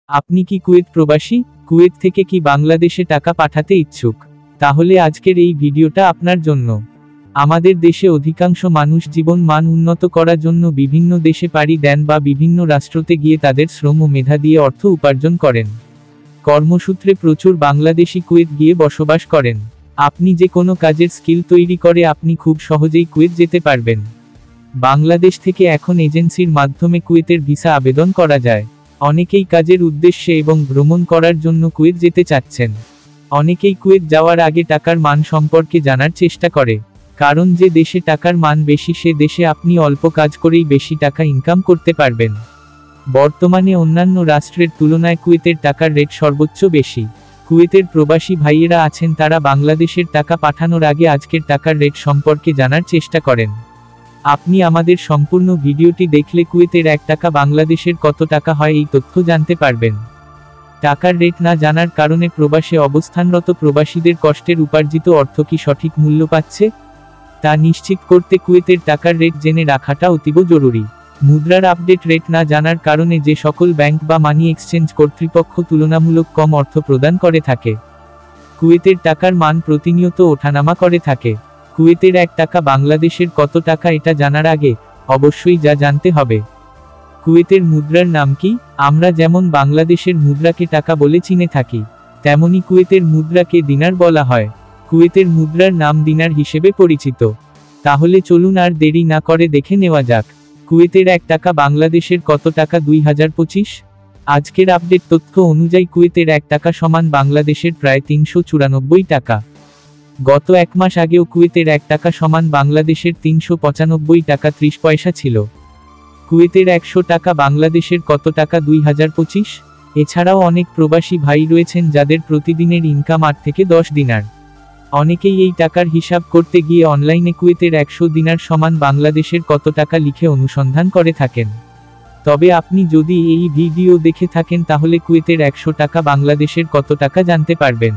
আপনি কি কুয়েত প্রবাসী? কুয়েত থেকে কি বাংলাদেশে টাকা পাঠাতে ইচ্ছুক? তাহলে আজকের এই ভিডিওটা আপনার জন্য। আমাদের দেশে অধিকাংশ মানুষ জীবন মান উন্নত করার জন্য বিভিন্ন দেশে পাড়ি দেন বা বিভিন্ন রাষ্ট্রতে গিয়ে তাদের শ্রম ও মেধা দিয়ে অর্থ উপার্জন করেন। কর্মসূত্রে প্রচুর বাংলাদেশি কুয়েত গিয়ে বসবাস করেন। আপনি যে কোনো কাজের স্কিল তৈরি করে আপনি খুব সহজেই কুয়েত যেতে পারবেন। বাংলাদেশ থেকে এখন এজেন্সির মাধ্যমে কুয়েতের ভিসা আবেদন করা যায়। অনেকেই কাজের উদ্দেশ্যে এবং ভ্রমণ করার জন্য কুয়েত যেতে চাচ্ছেন। অনেকেই কুয়েত যাওয়ার আগে টাকার মান সম্পর্কে জানার চেষ্টা করে, কারণ যে দেশে টাকার মান বেশি সে দেশে আপনি অল্প কাজ করেই বেশি টাকা ইনকাম করতে পারবেন। বর্তমানে অন্যান্য রাষ্ট্রের তুলনায় কুয়েতের টাকার রেট সর্বোচ্চ বেশি। কুয়েতের প্রবাসী ভাইয়েরা আছেন, তারা বাংলাদেশের টাকা পাঠানোর আগে আজকের টাকার রেট সম্পর্কে জানার চেষ্টা করেন। আপনি আমাদের সম্পূর্ণ ভিডিওটি দেখলে কুয়েতের 1 টাকা বাংলাদেশের কত টাকা হয় এই তথ্য জানতে পারবেন। টাকার রেট না জানার কারণে প্রবাসে অবস্থানরত প্রবাসীদের কষ্টের উপার্জিত অর্থ কি সঠিক মূল্য পাচ্ছে, তা নিশ্চিত করতে কুয়েতের টাকার রেট জেনে রাখাটা অতীব জরুরি। মুদ্রার আপডেট রেট না জানার কারণে যে সকল ব্যাংক বা মানি এক্সচেঞ্জ কর্তৃপক্ষ তুলনামূলক কম অর্থ প্রদান করে থাকে। কুয়েতের টাকার মান প্রতিনিয়ত ওঠানামা করে থাকে। কুয়েতের 1 টাকা বাংলাদেশের কত টাকা এটা জানার আগে অবশ্যই যা জানতে হবে, কুয়েতের মুদ্রার নাম কি। আমরা যেমন বাংলাদেশের মুদ্রাকে টাকা বলে চিনে থাকি, তেমনি কুয়েতের মুদ্রাকে দিনার বলা হয়। কুয়েতের মুদ্রার নাম দিনার হিসেবে পরিচিত। তাহলে চলুন আর দেরি না করে দেখে নেওয়া যাক, কুয়েতের 1 টাকা বাংলাদেশের কত টাকা 2025। আজকের আপডেট তথ্য অনুযায়ী কুয়েতের 1 টাকা সমান বাংলাদেশের প্রায় 394 টাকা। গত 1 মাস আগেও কুয়েতের 1 টাকা সমান বাংলাদেশের 395 টাকা 30 পয়সা ছিল। কুয়েতের 100 টাকা বাংলাদেশের কত টাকা 2025। এছাড়াও অনেক প্রবাসী ভাই রয়েছেন যাদের প্রতিদিনের ইনকাম 8 থেকে 10 দিনার। অনেকেই এই টাকার হিসাব করতে গিয়ে অনলাইনে কুয়েতের 100 দিনার সমান বাংলাদেশের কত টাকা লিখে অনুসন্ধান করে থাকেন। তবে আপনি যদি এই ভিডিও দেখে থাকেন তাহলে কুয়েতের 100 টাকা বাংলাদেশের কত টাকা জানতে পারবেন।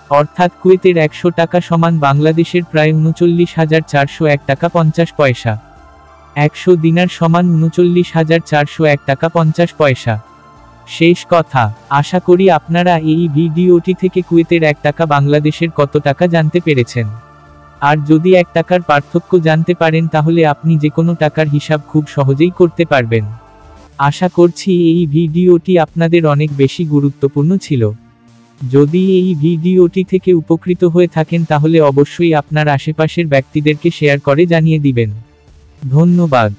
অর্থাৎ কুয়েতের 100 টাকা সমান বাংলাদেশের প্রায় 39,401 টাকা 50 পয়সা। 100 দিনার সমান 39,401 টাকা 50 পয়সা। শেষ কথা, আশা করি আপনারা এই ভিডিওটি থেকে কুয়েতের 1 টাকা বাংলাদেশের কত টাকা জানতে পেরেছেন। আর যদি 1 টাকার পার্থক্য জানতে পারেন তাহলে আপনি যে কোনো টাকার হিসাব খুব সহজেই করতে পারবেন। আশা করছি এই ভিডিওটি আপনাদের অনেক বেশি গুরুত্বপূর্ণ ছিল। যদি এই ভিডিওটি থেকে উপকৃত হয়ে থাকেন তাহলে অবশ্যই আপনার আশেপাশের ব্যক্তিদেরকে শেয়ার করে জানিয়ে দিবেন। ধন্যবাদ।